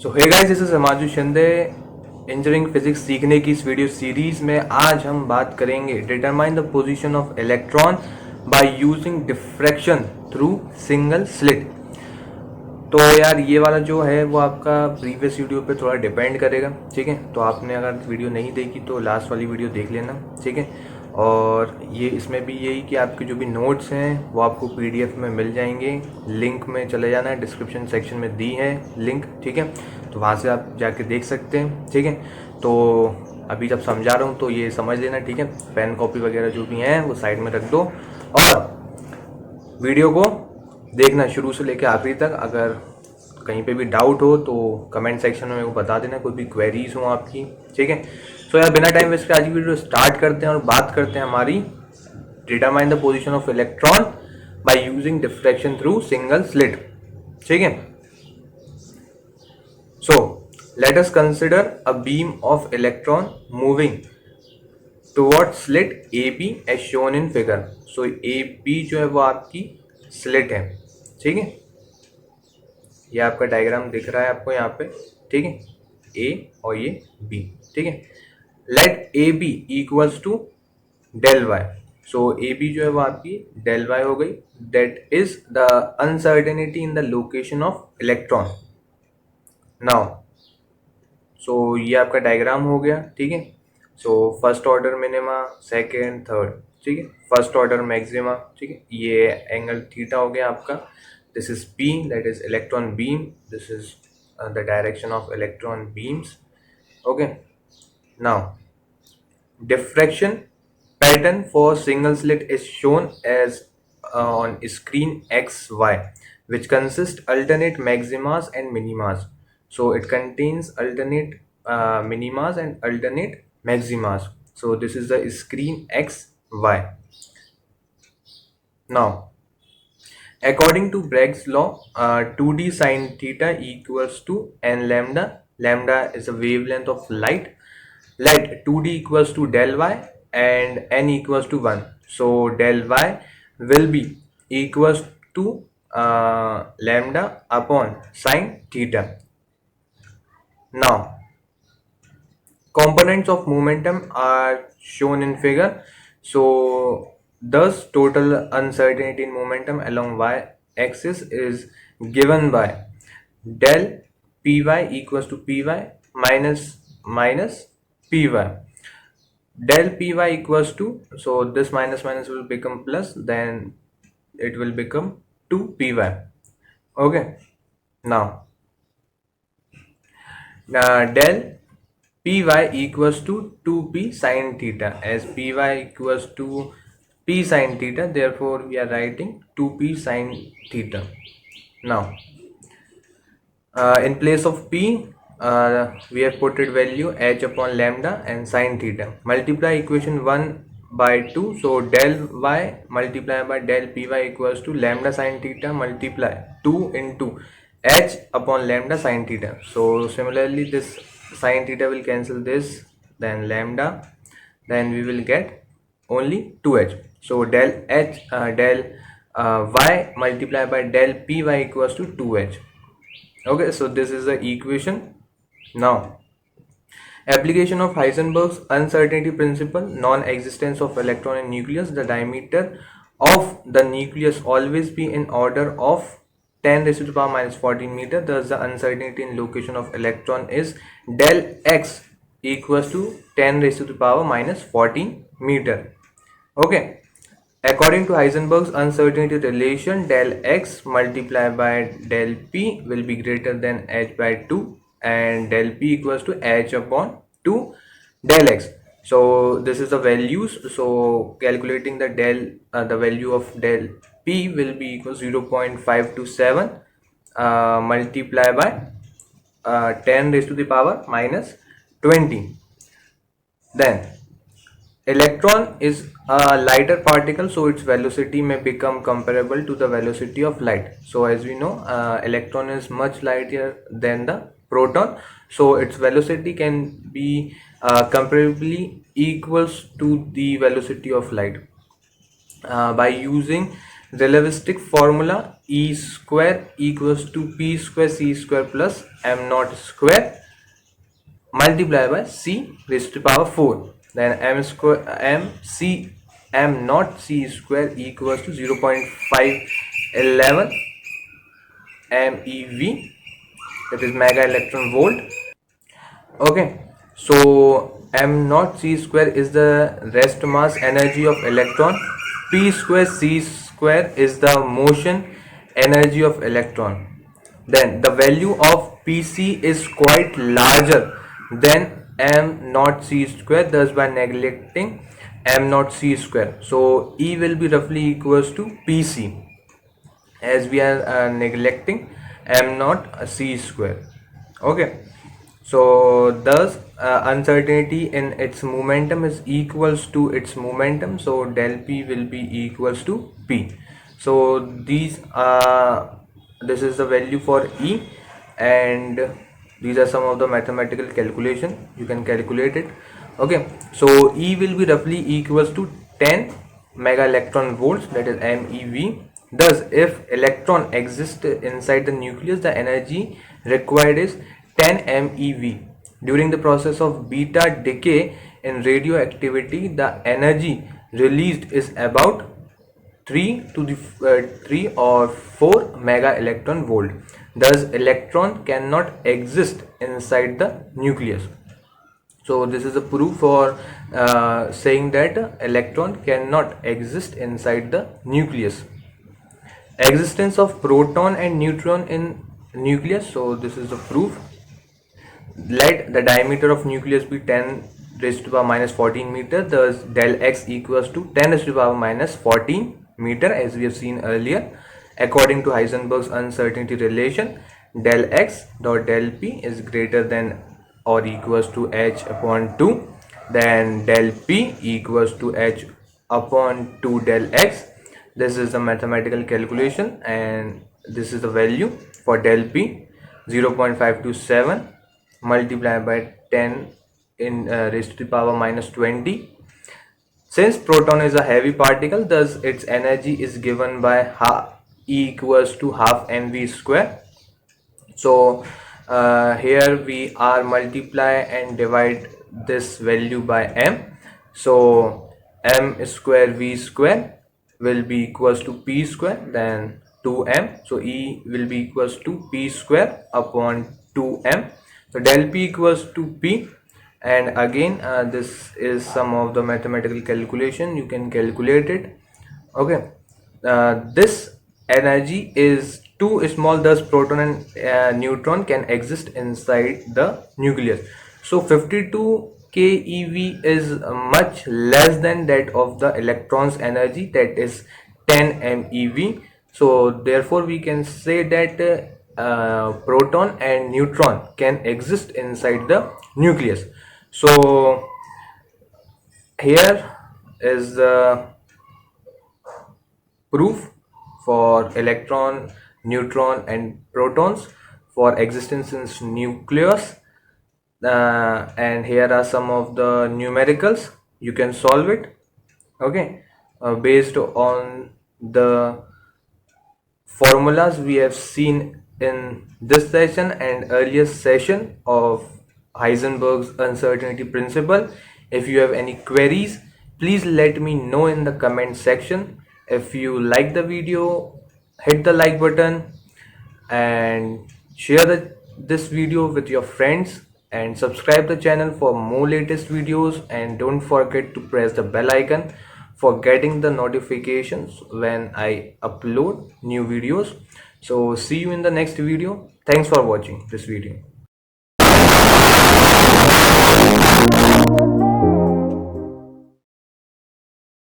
So hey guys, this is Himanshu Shinde. Engineering physics सीखने की इस वीडियो सीरीज में आज हम बात करेंगे determine the position of electron by using diffraction through single slit. तो यार ये वाला जो है वो आपका प्रीवियस वीडियो पे थोड़ा डिपेंड करेगा, ठीक है। तो आपने अगर वीडियो नहीं देखी तो लास्ट वाली वीडियो देख लेना, ठीक है। और ये इसमें भी यही कि आपके जो भी नोट्स हैं वो आपको पीडीएफ में मिल जाएंगे। लिंक में चले जाना है, डिस्क्रिप्शन सेक्शन में दी है लिंक, ठीक है। तो वहाँ से आप जाके देख सकते हैं, ठीक है। तो अभी जब समझा रहा हूँ तो ये समझ लेना, ठीक है। पेन कॉपी वगैरह जो भी हैं वो साइड में रख दो और वीडियो को देखना शुरू से लेकर आखिरी तक। अगर कहीं पे भी डाउट हो तो कमेंट सेक्शन में मेरे को बता देना, कोई भी क्वेरीज हो आपकी, ठीक है। सो यार बिना टाइम वेस्ट के आज की वीडियो स्टार्ट करते हैं और बात करते हैं हमारी determine the position of electron by using diffraction through single slit, ठीक है। So let us consider a beam of electron moving towards slit A B as shown in figure. So A B जो है वो आपकी slit है, ठीक है। ये आपका डायग्राम दिख रहा है आपको यहाँ पे, ठीक है। ए और ये बी, ठीक है। Let A B equals to del Y. So A B जो है वो आपकी डेल वाई हो गई। That is the uncertainty in the location of electron. Now so ये आपका डायग्राम हो गया, ठीक है। So first order minima, second, third, ठीक है। फर्स्ट ऑर्डर मैक्सिमा, ठीक है। ये एंगल थीटा हो गया आपका। This is P, that is electron beam. This is the direction of electron beams. Okay. Now, diffraction pattern for single slit is shown as on screen XY, which consists alternate maximas and minimas. So it contains alternate minimas and alternate maximas. So this is the screen XY. Now, according to Bragg's law, 2d sine theta equals to n lambda. Lambda is a wavelength of light. Light 2d equals to del y and n equals to 1. So del y will be equals to lambda upon sine theta. Now, components of momentum are shown in figure. So thus total uncertainty in momentum along y-axis is given by del py equals to py minus py. Del py equals to, so this minus minus will become plus, then it will become 2py. Okay. Now del py equals to 2p sin theta, as py equals to p sin theta, therefore we are writing 2p sin theta. Now in place of p we have put it value h upon lambda and sin theta. Multiply equation 1 by 2, so del y multiplied by del py equals to lambda sin theta multiply 2 into h upon lambda sin theta. So similarly this sin theta will cancel this, then lambda, then we will get only 2h. So del h del y multiplied by del py equals to 2h. Okay, so this is the equation. Now application of Heisenberg's uncertainty principle, non-existence of electron in nucleus, the diameter of the nucleus always be in order of 10 raised to the power minus 14 meter. Thus the uncertainty in location of electron is del x equals to 10 raised to the power minus 14 meter. Okay. According to Heisenberg's uncertainty relation, del x multiplied by del p will be greater than h by 2 and del p equals to h upon 2 del x. So this is the values. So calculating the the value of del p will be equal to 0.527 multiplied by 10 raised to the power minus 20. Then electron is a lighter particle, so its velocity may become comparable to the velocity of light. So as we know, electron is much lighter than the proton, so its velocity can be comparably equals to the velocity of light by using relativistic formula, E square equals to P square C square plus m naught square multiplied by C raised to the power 4. Then m square m naught C square equals to 0.511 MeV, that is mega electron volt. Okay, so m naught C square is the rest mass energy of electron, P square C square is the motion energy of electron. Then the value of Pc is quite larger than m naught C square, thus by neglecting m naught C square, so E will be roughly equals to Pc, as we are neglecting m naught C square. Okay, so thus uncertainty in its momentum is equals to its momentum, so del P will be equals to P. So this is the value for E, and these are some of the mathematical calculation. You can calculate it. Okay, so E will be roughly equals to 10 mega electron volts, that is MeV. Thus, if electron exists inside the nucleus, the energy required is 10 MeV. During the process of beta decay in radioactivity, the energy released is about 3 or 4 mega electron volt. Thus, electron cannot exist inside the nucleus. So this is a proof for saying that electron cannot exist inside the nucleus. Existence of proton and neutron in nucleus. So this is the proof. Let the diameter of nucleus be 10 raised to the power minus 14 meter. Thus del x equals to 10 raised to the power minus 14 meter, as we have seen earlier. According to Heisenberg's uncertainty relation, del x dot del p is greater than or equals to h upon 2. Then del p equals to h upon 2 del x. This is the mathematical calculation, and this is the value for del p, 0.527 multiplied by 10 in raised to the power minus 20. Since proton is a heavy particle, thus its energy is given by E equals to half mv square. So here we are multiply and divide this value by m. So m square v square will be equals to p square, then 2m. So E will be equals to p square upon 2m. So del p equals to p, and again this is some of the mathematical calculation. You can calculate it. Okay, this energy is too small, thus proton and neutron can exist inside the nucleus. So 52 keV is much less than that of the electron's energy, that is 10 MeV. So therefore we can say that proton and neutron can exist inside the nucleus. So here is the proof for electron, neutron and protons for existence in nucleus, and here are some of the numericals. You can solve it. Okay, based on the formulas we have seen in this session and earlier session of Heisenberg's uncertainty principle. If you have any queries, please let me know in the comment section. If you like the video, hit the like button and share this video with your friends, and subscribe the channel for more latest videos, and don't forget to press the bell icon for getting the notifications when I upload new videos. So see you in the next video. Thanks for watching this video.